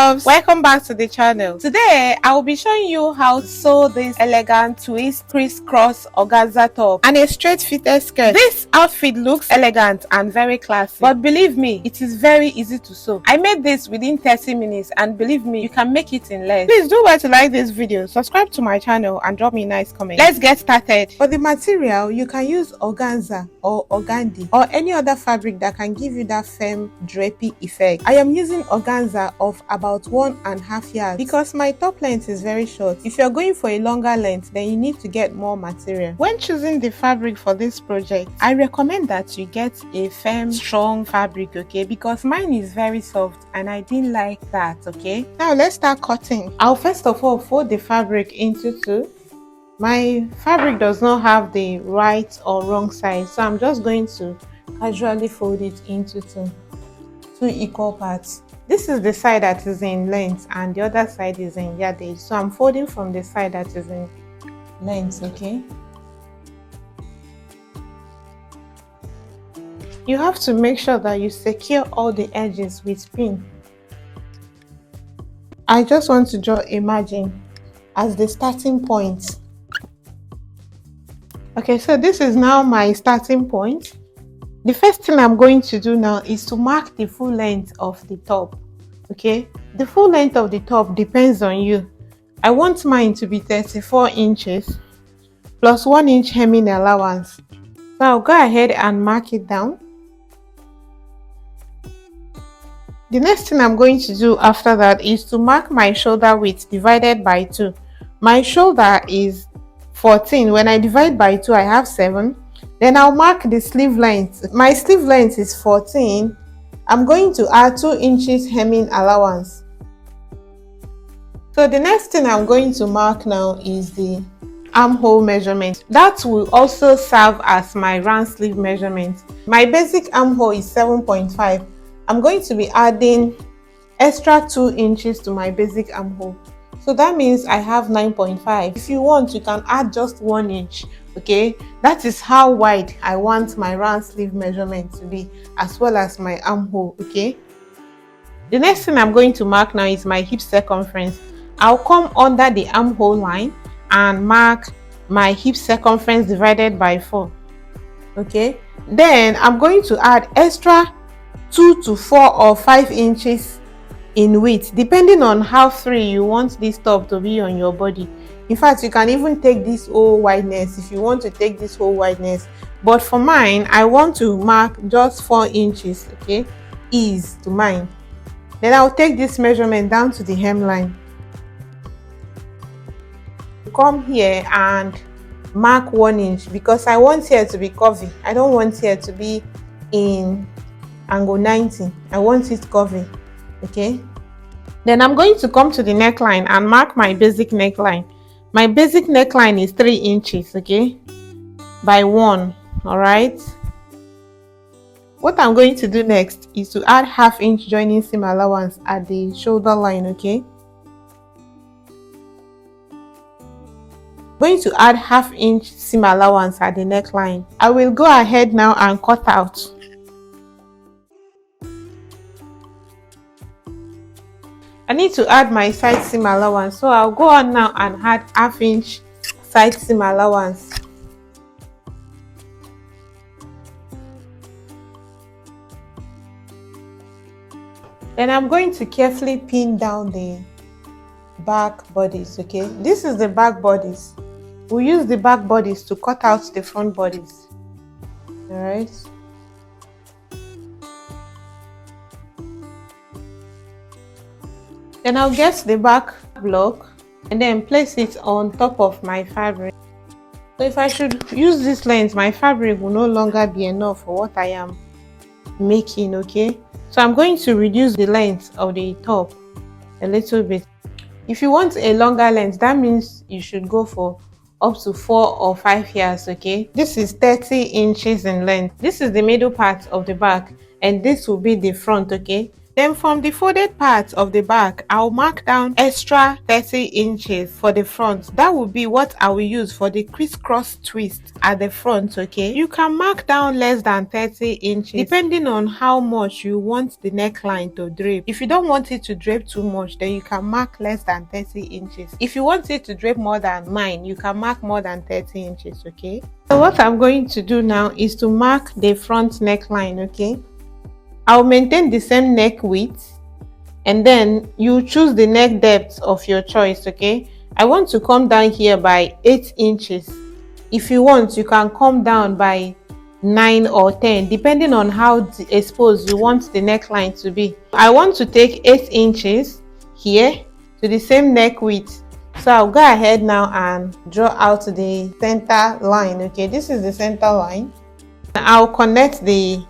loves, welcome back to the channel. Today I will be showing you how to sew this elegant twist crisscross organza top and a straight fitted skirt. This outfit looks elegant and very classy, but believe me, it is very easy to sew. I made this within 30 minutes and believe me, you can make it in less. Please do well to like this video, subscribe to my channel and drop me a nice comment. Let's get started. For the material, you can use organza or organdy or any other fabric that can give you that firm drapey effect. I am using organza of about 1.5 yards because my top length is very short. If you're going for a longer length, then you need to get more material. When choosing the fabric for this project, I recommend that you get a firm, strong fabric, okay, because mine is very soft and I didn't like that, okay. Now let's start cutting. I'll first of all fold the fabric into two. My fabric does not have the right or wrong side, so I'm just going to casually fold it into two equal parts. This is the side that is in length and the other side is in yardage, so I'm folding from the side that is in length, okay. You have to make sure that you secure all the edges with pin. I just want to draw a margin as the starting point. Okay, so this is now my starting point. The first thing I'm going to do now is to mark the full length of the top, okay. The full length of the top depends on you. I want mine to be 34 inches plus 1 inch hemming allowance, so I'll go ahead and mark it down. The next thing I'm going to do after that is to mark my shoulder width divided by 2. My shoulder is 14. When I divide by 2, I have 7. Then I'll mark the sleeve length. My sleeve length is 14. I'm going to add 2 inches hemming allowance. So the next thing I'm going to mark now is the armhole measurement. That will also serve as my round sleeve measurement. My basic armhole is 7.5. I'm going to be adding extra 2 inches to my basic armhole. So that means I have 9.5. If you want, you can add just 1 inch, okay. That is how wide I want my round sleeve measurement to be, as well as my armhole, okay. The next thing I'm going to mark now is my hip circumference. I'll come under the armhole line and mark my hip circumference divided by 4, okay. Then I'm going to add extra 2 to 4 or 5 inches in width, depending on how free you want this top to be on your body. In fact, you can even take this whole wideness if you want to take this whole wideness, but for mine, I want to mark just 4 inches, okay, ease to mine. Then I'll take this measurement down to the hemline. Come here and mark 1 inch because I want here to be curvy. I don't want here to be in angle 90. I want it curvy, okay. Then I'm going to come to the neckline and mark my basic neckline. My basic neckline is 3 inches, okay, by 1. All right. What I'm going to do next is to add ½ inch joining seam allowance at the shoulder line, okay. I'm going to add ½ inch seam allowance at the neckline. I will go ahead now and cut out. I need to add my side seam allowance, so I'll go on now and add ½ inch side seam allowance. Then I'm going to carefully pin down the back bodies, okay. This is the back bodies. We'll use the back bodies to cut out the front bodies. All right. Then I'll get the back block and then place it on top of my fabric. So if I should use this length, my fabric will no longer be enough for what I am making, okay. So I'm going to reduce the length of the top a little bit. If you want a longer length, that means you should go for up to 4 or 5 yards, okay. This is 30 inches in length. This is the middle part of the back and this will be the front, okay. Then from the folded part of the back, I'll mark down extra 30 inches for the front. That will be what I will use for the crisscross twist at the front, okay? You can mark down less than 30 inches depending on how much you want the neckline to drape. If you don't want it to drape too much, then you can mark less than 30 inches. If you want it to drape more than mine, you can mark more than 30 inches, okay? So what I'm going to do now is to mark the front neckline, okay? I'll maintain the same neck width, and then you choose the neck depth of your choice, okay? I want to come down here by 8 inches. If you want, you can come down by 9 or 10 depending on how exposed you want the neckline to be. I want to take 8 inches here to the same neck width. So I'll go ahead now and draw out the center line, okay? This is the center line. I'll connect the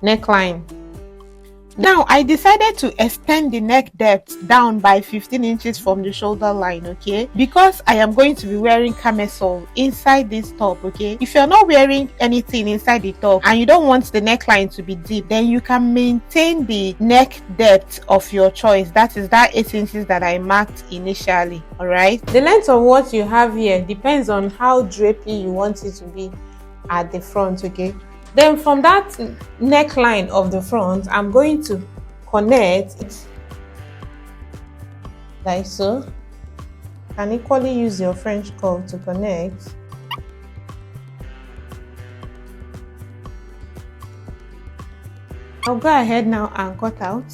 neckline. Now I decided to extend the neck depth down by 15 inches from the shoulder line, okay? Because I am going to be wearing camisole inside this top, okay? If you're not wearing anything inside the top and you don't want the neckline to be deep, then you can maintain the neck depth of your choice. That is that 8 inches that I marked initially, all right? The length of what you have here depends on how drapey you want it to be at the front, okay? Then from that neckline of the front, I'm going to connect it like so. You can equally use your French curve to connect. I'll go ahead now and cut out.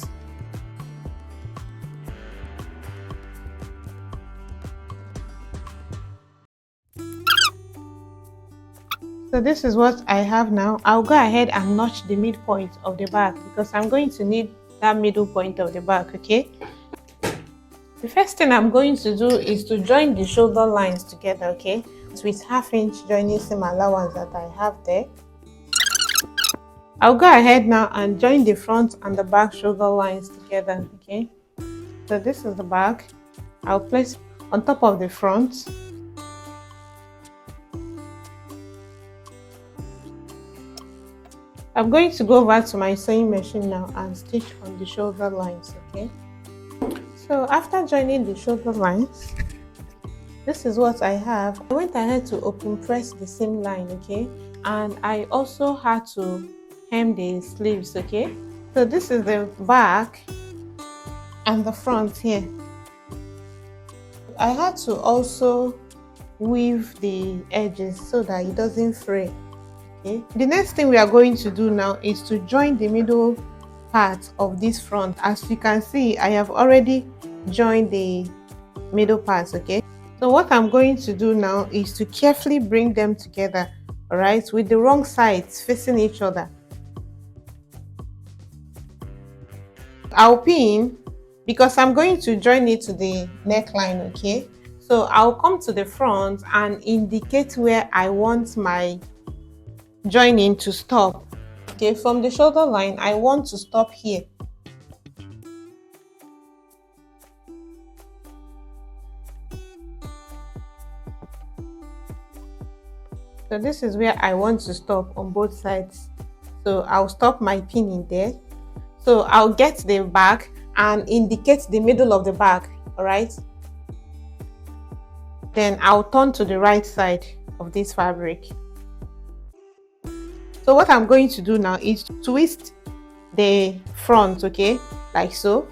So this is what I have now. I'll go ahead and notch the midpoint of the back because I'm going to need that middle point of the back, okay? The first thing I'm going to do is to join the shoulder lines together, okay? With half-inch joining seam allowance that I have there. I'll go ahead now and join the front and the back shoulder lines together, okay? So this is the back. I'll place on top of the front. I'm going to go over to my sewing machine now and stitch on the shoulder lines, okay? So after joining the shoulder lines, this is what I have. I went ahead to open press the seam line, okay? And I also had to hem the sleeves, okay? So this is the back and the front here. I had to also weave the edges so that it doesn't fray. Okay. The next thing we are going to do now is to join the middle part of this front. As you can see, I have already joined the middle parts, okay? So what I'm going to do now is to carefully bring them together, all right, with the wrong sides facing each other. I'll pin because I'm going to join it to the neckline, okay? So I'll come to the front and indicate where I want my joining to stop, okay? From the shoulder line, I want to stop here. So this is where I want to stop on both sides. So I'll stop my pin in there. So I'll get the back and indicate the middle of the back, all right? Then I'll turn to the right side of this fabric. So what I'm going to do now is to twist the front, okay, like so.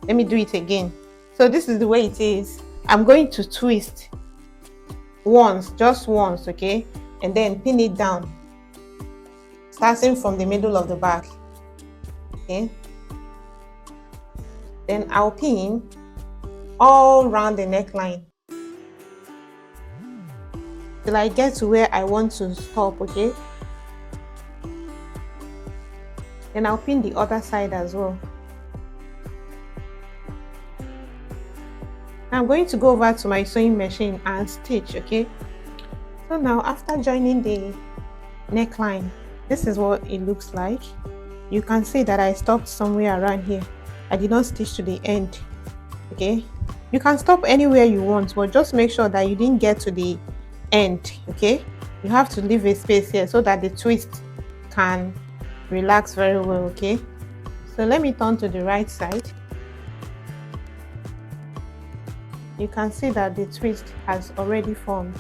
Let me do it again. So this is the way it is. I'm going to twist once, just once, okay, and then pin it down, starting from the middle of the back, okay. Then I'll pin all around the neckline till I get to where I want to stop, okay. Then I'll pin the other side as well. Now I'm going to go over to my sewing machine and stitch, okay. So now after joining the neckline, this is what it looks like. You can see that I stopped somewhere around here. I did not stitch to the end, okay. You can stop anywhere you want, but just make sure that you didn't get to the end, okay. You have to leave a space here so that the twist can relax very well, okay. So let me turn to the right side. You can see that the twist has already formed.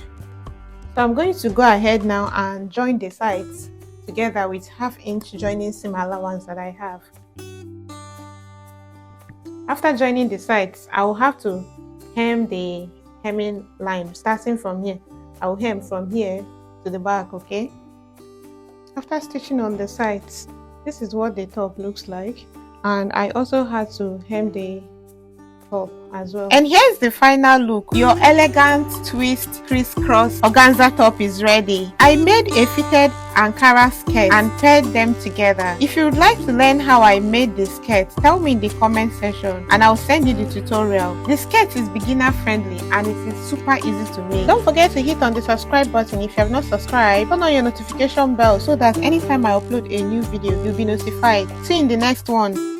So I'm going to go ahead now and join the sides together with 1/2 inch joining seam allowance that I have. After joining the sides, I will have to hem the hemming line. Starting from here, I will hem from here to the back, okay? After stitching on the sides, this is what the top looks like, and I also had to hem the top as well. And here's the final look. Your elegant twist crisscross organza top is ready. I made a fitted Ankara skirt and paired them together. If you would like to learn how I made the skirt, tell me in the comment section and I'll send you the tutorial. The skirt is beginner friendly and it is super easy to make. Don't forget to hit on the subscribe button if you have not subscribed. Turn on your notification bell so that anytime I upload a new video, you'll be notified. See you in the next one.